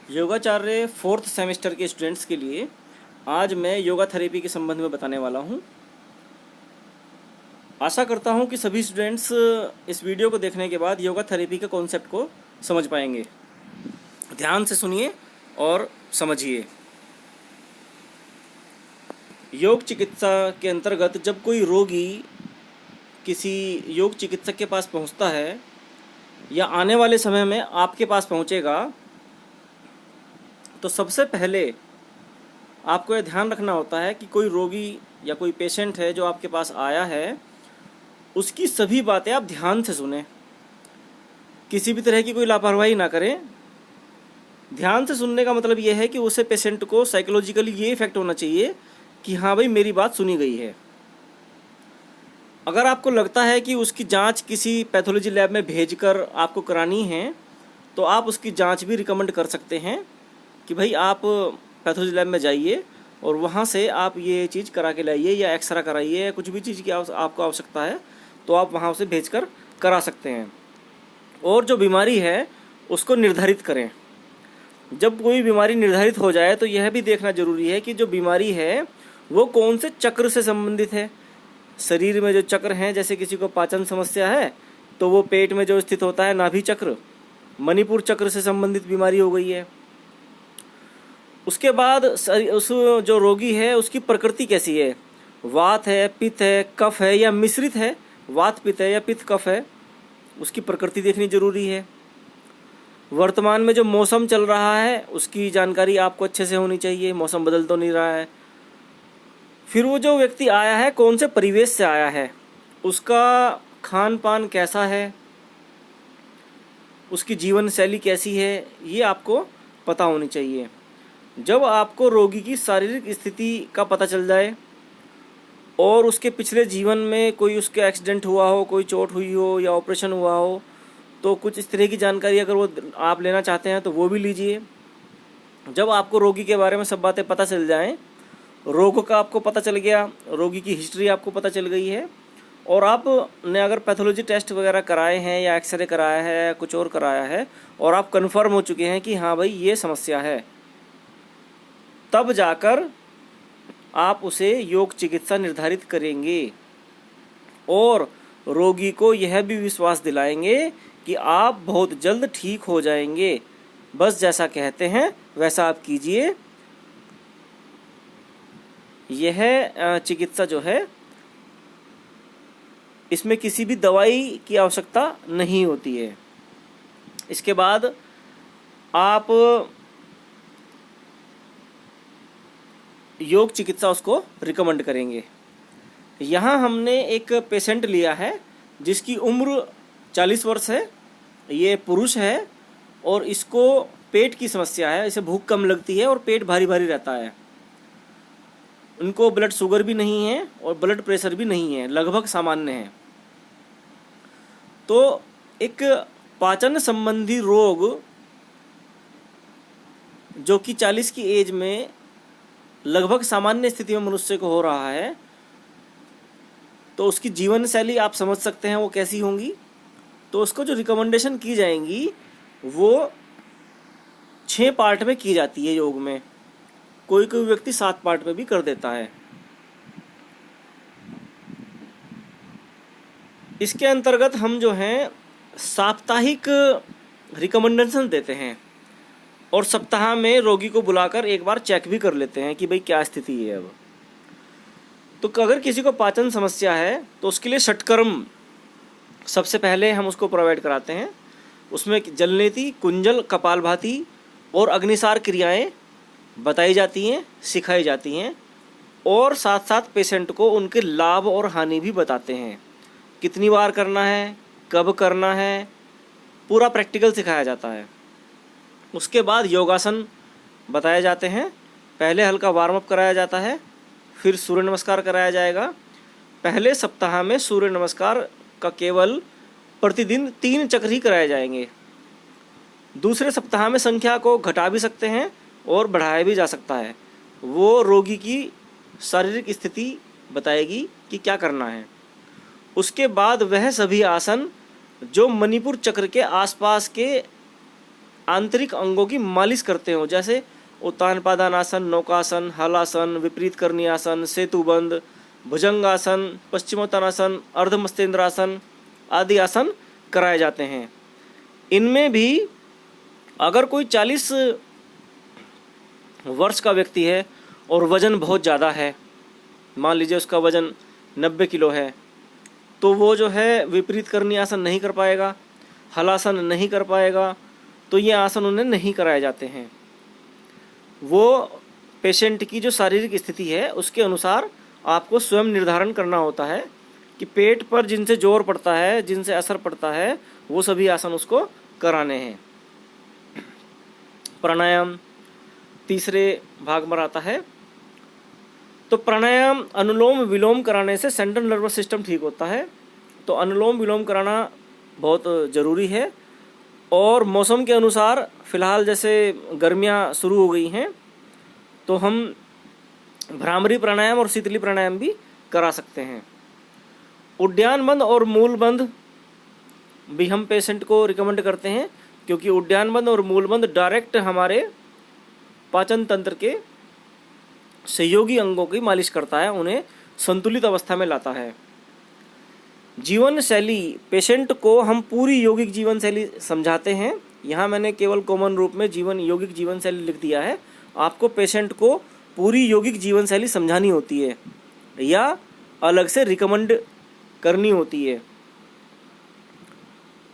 योगाचार्य fourth semester के students के लिए आज मैं योगा थेरेपी के संबंध में बताने वाला हूँ। आशा करता हूँ कि सभी स्टूडेंट्स इस वीडियो को देखने के बाद योगा थेरेपी के कॉन्सेप्ट को समझ पाएंगे। ध्यान से सुनिए और समझिए। योग चिकित्सा के अंतर्गत जब कोई रोगी किसी योग चिकित्सक के पास पहुँचता है या आने वाले समय में आपके पास पहुँचेगा, तो सबसे पहले आपको यह ध्यान रखना होता है कि कोई रोगी या कोई पेशेंट है जो आपके पास आया है, उसकी सभी बातें आप ध्यान से सुनें। किसी भी तरह की कोई लापरवाही ना करें। ध्यान से सुनने का मतलब यह है कि उसे पेशेंट को साइकोलॉजिकली ये इफेक्ट होना चाहिए कि हाँ भाई, मेरी बात सुनी गई है। अगर आपको लगता है कि उसकी जांच किसी पैथोलॉजी लैब में भेजकर आपको करानी है, तो आप उसकी जांच भी रिकमेंड कर सकते हैं कि भाई आप पैथोलॉजी लैब में जाइए और वहाँ से आप ये चीज़ करा के लाइए, या एक्सरा कराइए, या कुछ भी चीज़ की आपको आवश्यकता है तो आप वहाँ उसे भेजकर करा सकते हैं। और जो बीमारी है उसको निर्धारित करें। जब कोई बीमारी निर्धारित हो जाए तो यह भी देखना जरूरी है कि जो बीमारी है वो कौन से चक्र से संबंधित है। शरीर में जो चक्र हैं, जैसे किसी को पाचन समस्या है तो वो पेट में जो स्थित होता है नाभि चक्र, मणिपुर चक्र से संबंधित बीमारी हो गई है। उसके बाद उस जो रोगी है उसकी प्रकृति कैसी है, वात है, पित्त है, कफ है या मिश्रित है, वात पित्त है या पित्त कफ है, उसकी प्रकृति देखनी जरूरी है। वर्तमान में जो मौसम चल रहा है उसकी जानकारी आपको अच्छे से होनी चाहिए, मौसम बदल तो नहीं रहा है। फिर वो जो व्यक्ति आया है कौन से परिवेश से आया है, उसका खान पान कैसा है, उसकी जीवन शैली कैसी है, ये आपको पता होनी चाहिए। जब आपको रोगी की शारीरिक स्थिति का पता चल जाए और उसके पिछले जीवन में कोई उसके एक्सीडेंट हुआ हो, कोई चोट हुई हो या ऑपरेशन हुआ हो, तो कुछ इस तरह की जानकारी अगर वो आप लेना चाहते हैं तो वो भी लीजिए। जब आपको रोगी के बारे में सब बातें पता चल जाएं, रोग का आपको पता चल गया, रोगी की हिस्ट्री आपको पता चल गई है, और आपने अगर पैथोलॉजी टेस्ट वगैरह कराए हैं या एक्सरे कराया है या कुछ और कराया है और आप कन्फर्म हो चुके हैं कि हाँ भाई ये समस्या है, तब जाकर आप उसे योग चिकित्सा निर्धारित करेंगे और रोगी को यह भी विश्वास दिलाएंगे कि आप बहुत जल्द ठीक हो जाएंगे। बस जैसा कहते हैं वैसा आप कीजिए। यह चिकित्सा जो है इसमें किसी भी दवाई की आवश्यकता नहीं होती है। इसके बाद आप योग चिकित्सा उसको रिकमेंड करेंगे। यहाँ हमने एक पेशेंट लिया है जिसकी उम्र 40 वर्ष है। ये पुरुष है और इसको पेट की समस्या है, इसे भूख कम लगती है और पेट भारी भारी रहता है। उनको ब्लड शुगर भी नहीं है और ब्लड प्रेशर भी नहीं है, लगभग सामान्य है। तो एक पाचन संबंधी रोग जो कि 40 की एज में लगभग सामान्य स्थिति में मनुष्य को हो रहा है, तो उसकी जीवन शैली आप समझ सकते हैं वो कैसी होंगी। तो उसको जो रिकमेंडेशन की जाएंगी वो 6 पार्ट में की जाती है योग में। कोई कोई व्यक्ति 7 पार्ट में भी कर देता है। इसके अंतर्गत हम जो हैं साप्ताहिक रिकमेंडेशन देते हैं और सप्ताह में रोगी को बुलाकर एक बार चेक भी कर लेते हैं कि भाई क्या स्थिति है अब। तो अगर किसी को पाचन समस्या है तो उसके लिए षटकर्म सबसे पहले हम उसको प्रोवाइड कराते हैं। उसमें जलनेति, कुंजल, कपालभाति और अग्निसार क्रियाएं बताई जाती हैं, सिखाई जाती हैं, और साथ साथ पेशेंट को उनके लाभ और हानि भी बताते हैं। कितनी बार करना है, कब करना है, पूरा प्रैक्टिकल सिखाया जाता है। उसके बाद योगासन बताए जाते हैं। पहले हल्का वार्म अप कराया जाता है, फिर सूर्य नमस्कार कराया जाएगा। पहले सप्ताह में सूर्य नमस्कार का केवल प्रतिदिन 3 चक्र ही कराए जाएंगे। दूसरे सप्ताह में संख्या को घटा भी सकते हैं और बढ़ाया भी जा सकता है। वो रोगी की शारीरिक स्थिति बताएगी कि क्या करना है। उसके बाद वह सभी आसन जो मणिपुर चक्र के आसपास के आंतरिक अंगों की मालिश करते हो, जैसे उत्तान पादानासन, नौकासन, हलासन, विपरीत करनी आसन, सेतुबंध, भुजंगासन, पश्चिमोत्तानासन, अर्धमस्तेंद्रासन आदि आसन कराए जाते हैं। इनमें भी अगर कोई 40 वर्ष का व्यक्ति है और वजन बहुत ज़्यादा है, मान लीजिए उसका वजन 90 किलो है, तो वो जो है विपरीत करनी आसन नहीं कर पाएगा, हलासन नहीं कर पाएगा, तो ये आसन उन्हें नहीं कराए जाते हैं। वो पेशेंट की जो शारीरिक स्थिति है उसके अनुसार आपको स्वयं निर्धारण करना होता है कि पेट पर जिनसे जोर पड़ता है, जिनसे असर पड़ता है, वो सभी आसन उसको कराने हैं। प्राणायाम तीसरे भाग में आता है। तो प्राणायाम अनुलोम विलोम कराने से सेंट्रल नर्वस सिस्टम ठीक होता है। तो अनुलोम विलोम कराना बहुत ज़रूरी है। और मौसम के अनुसार फ़िलहाल जैसे गर्मियाँ शुरू हो गई हैं तो हम भ्रामरी प्राणायाम और शीतली प्राणायाम भी करा सकते हैं। उद्यान बंद और मूल बंद भी हम पेशेंट को रिकमेंड करते हैं, क्योंकि उद्यान बंद और मूल बंद डायरेक्ट हमारे पाचन तंत्र के सहयोगी अंगों की मालिश करता है, उन्हें संतुलित अवस्था में लाता है। जीवन शैली, पेशेंट को हम पूरी यौगिक जीवन शैली समझाते हैं। यहाँ मैंने केवल कॉमन रूप में यौगिक जीवन शैली लिख दिया है। आपको पेशेंट को पूरी यौगिक जीवन शैली समझानी होती है या अलग से रिकमेंड करनी होती है।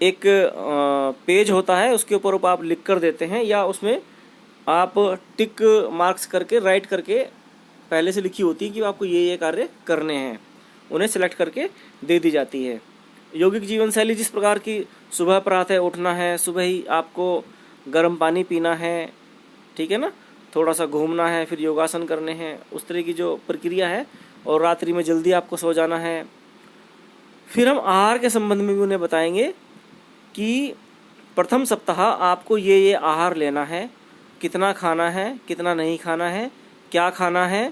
एक पेज होता है, उसके ऊपर आप लिख कर देते हैं या उसमें आप टिक मार्क्स करके राइट करके पहले से लिखी होती है कि आपको ये कार्य करने हैं, उन्हें सेलेक्ट करके दे दी जाती है। यौगिक जीवन शैली जिस प्रकार की सुबह प्रातः उठना है, सुबह ही आपको गर्म पानी पीना है, ठीक है ना, थोड़ा सा घूमना है, फिर योगासन करने हैं, उस तरह की जो प्रक्रिया है, और रात्रि में जल्दी आपको सो जाना है। फिर हम आहार के संबंध में भी उन्हें बताएंगे कि प्रथम सप्ताह आपको ये आहार लेना है, कितना खाना है, कितना नहीं खाना है, क्या खाना है,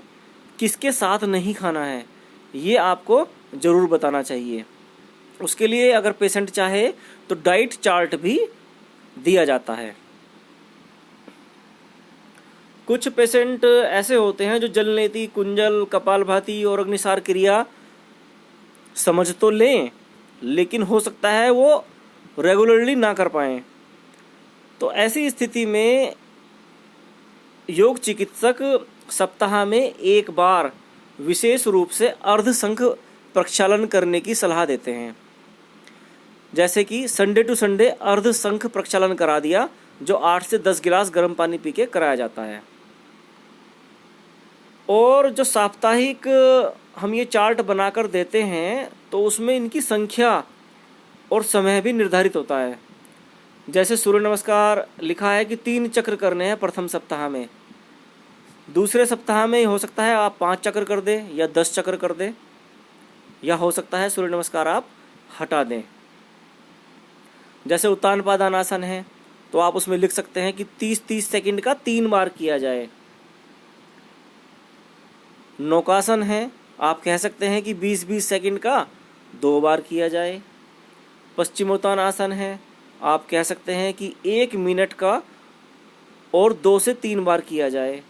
किसके साथ नहीं खाना है, ये आपको ज़रूर बताना चाहिए। उसके लिए अगर पेशेंट चाहे तो डाइट चार्ट भी दिया जाता है। कुछ पेशेंट ऐसे होते हैं जो जलनेति, कुंजल, कपालभाति और अग्निसार क्रिया समझ तो लें, लेकिन हो सकता है वो रेगुलरली ना कर पाएँ। तो ऐसी स्थिति में योग चिकित्सक सप्ताह में एक बार विशेष रूप से अर्धशंख प्रक्षालन करने की सलाह देते हैं। जैसे कि संडे टू संडे अर्धशंख प्रक्षालन करा दिया, जो 8 से 10 गिलास गर्म पानी पी के कराया जाता है। और जो साप्ताहिक हम ये चार्ट बनाकर देते हैं तो उसमें इनकी संख्या और समय भी निर्धारित होता है। जैसे सूर्य नमस्कार लिखा है कि 3 चक्र करने हैं प्रथम सप्ताह में, दूसरे सप्ताह में हो सकता है आप 5 चक्र कर दें या 10 चक्र कर दें, या हो सकता है सूर्य नमस्कार आप हटा दें। जैसे उत्तान पादानासन है तो आप उसमें लिख सकते हैं कि 30-30 सेकंड का 3 बार किया जाए। नौकासन है, आप कह सकते हैं कि 20-20 सेकंड का 2 बार किया जाए। पश्चिमोत्तानासन है, आप कह सकते हैं कि 1 मिनट का और 2 से 3 बार किया जाए।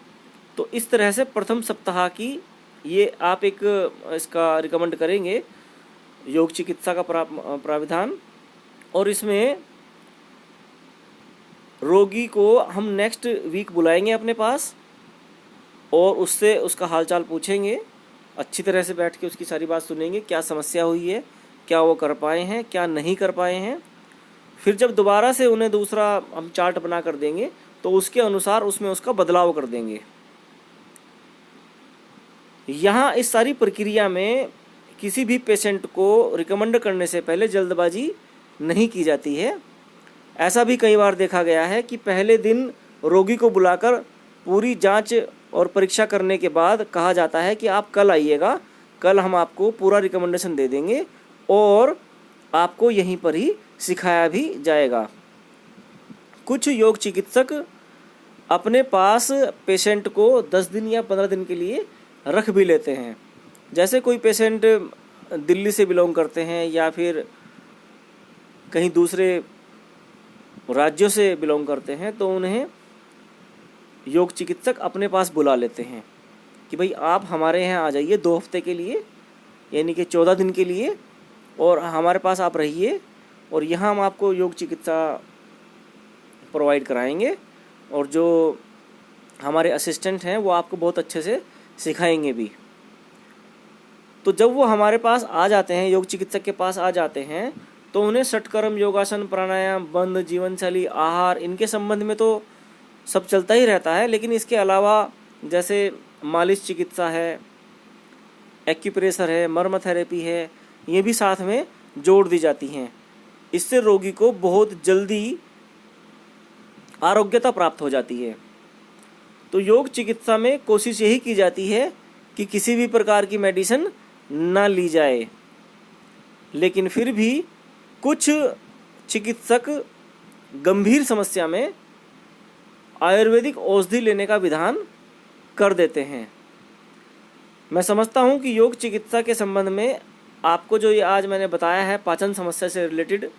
तो इस तरह से प्रथम सप्ताह की ये आप एक इसका रिकमेंड करेंगे योग चिकित्सा का प्राविधान। और इसमें रोगी को हम नेक्स्ट वीक बुलाएंगे अपने पास और उससे उसका हालचाल पूछेंगे, अच्छी तरह से बैठ के उसकी सारी बात सुनेंगे, क्या समस्या हुई है, क्या वो कर पाए हैं, क्या नहीं कर पाए हैं। फिर जब दोबारा से उन्हें दूसरा हम चार्ट बना कर देंगे तो उसके अनुसार उसमें उसका बदलाव कर देंगे। यहाँ इस सारी प्रक्रिया में किसी भी पेशेंट को रिकमेंड करने से पहले जल्दबाजी नहीं की जाती है। ऐसा भी कई बार देखा गया है कि पहले दिन रोगी को बुलाकर पूरी जांच और परीक्षा करने के बाद कहा जाता है कि आप कल आइएगा, कल हम आपको पूरा रिकमेंडेशन दे देंगे और आपको यहीं पर ही सिखाया भी जाएगा। कुछ योग चिकित्सक अपने पास पेशेंट को 10 दिन या 15 दिन के लिए रख भी लेते हैं। जैसे कोई पेशेंट दिल्ली से बिलोंग करते हैं या फिर कहीं दूसरे राज्यों से बिलोंग करते हैं तो उन्हें योग चिकित्सक अपने पास बुला लेते हैं कि भाई आप हमारे यहाँ आ जाइए 2 हफ्ते के लिए, यानी कि 14 दिन के लिए, और हमारे पास आप रहिए और यहाँ हम आपको योग चिकित्सा प्रोवाइड कराएंगे और जो हमारे असिस्टेंट हैं वो आपको बहुत अच्छे से सिखाएंगे भी। तो जब वो हमारे पास आ जाते हैं, योग चिकित्सक के पास आ जाते हैं, तो उन्हें षटकर्म, योगासन, प्राणायाम, बंध, जीवन शैली, आहार, इनके संबंध में तो सब चलता ही रहता है, लेकिन इसके अलावा जैसे मालिश चिकित्सा है, एक्यूप्रेशर है, मर्म थेरेपी है, ये भी साथ में जोड़ दी जाती हैं। इससे रोगी को बहुत जल्दी आरोग्यता प्राप्त हो जाती है। तो योग चिकित्सा में कोशिश यही की जाती है कि किसी भी प्रकार की मेडिसिन ना ली जाए, लेकिन फिर भी कुछ चिकित्सक गंभीर समस्या में आयुर्वेदिक औषधि लेने का विधान कर देते हैं। मैं समझता हूँ कि योग चिकित्सा के संबंध में आपको जो ये आज मैंने बताया है पाचन समस्या से रिलेटेड,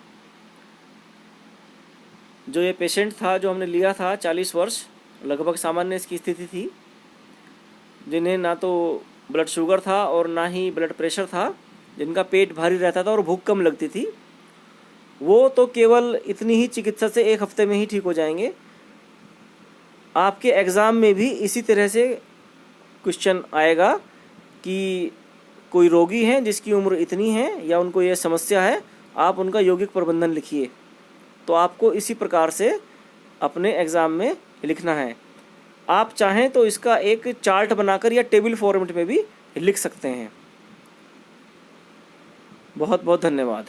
जो ये पेशेंट था जो हमने लिया था 40 वर्ष लगभग सामान्य इसकी स्थिति थी, जिन्हें ना तो ब्लड शुगर था और ना ही ब्लड प्रेशर था, जिनका पेट भारी रहता था और भूख कम लगती थी, वो तो केवल इतनी ही चिकित्सा से 1 हफ्ते में ही ठीक हो जाएंगे। आपके एग्ज़ाम में भी इसी तरह से क्वेश्चन आएगा कि कोई रोगी हैं जिसकी उम्र इतनी है या उनको ये समस्या है, आप उनका यौगिक प्रबंधन लिखिए। तो आपको इसी प्रकार से अपने एग्ज़ाम में लिखना है। आप चाहें तो इसका एक चार्ट बनाकर या टेबल फॉर्मेट में भी लिख सकते हैं। बहुत बहुत धन्यवाद।